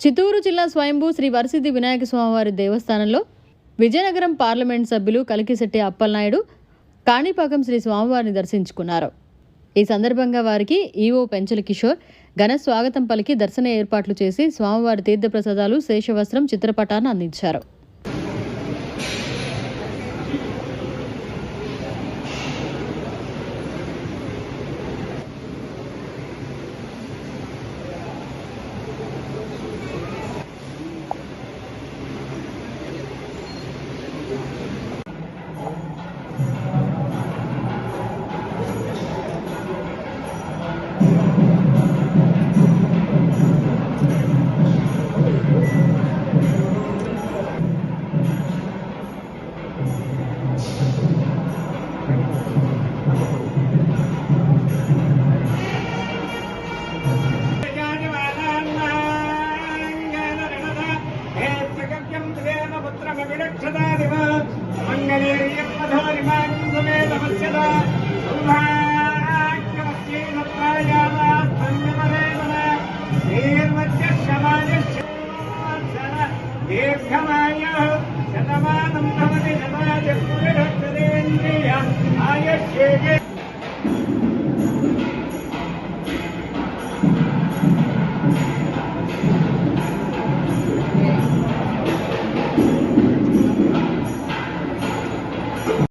చిత్తూరు జిల్లా స్వయంభూ శ్రీ వరసిద్ధి వినాయక స్వామివారి దేవస్థానంలో విజయనగరం పార్లమెంట్ సభ్యులు కలికిశెట్టి అప్పలనాయుడు కాణిపాకం శ్రీ స్వామివారిని దర్శించుకున్నారు. ఈ సందర్భంగా వారికి ఈవో పెంచల కిషోర్ ఘన స్వాగతం పలికి దర్శన ఏర్పాట్లు చేసి స్వామివారి తీర్థప్రసాదాలు, శేషవస్త్రం, చిత్రపటాన్ని అందించారు. दीर्घमायुः शतमानं भवति शतायुः पुरुषः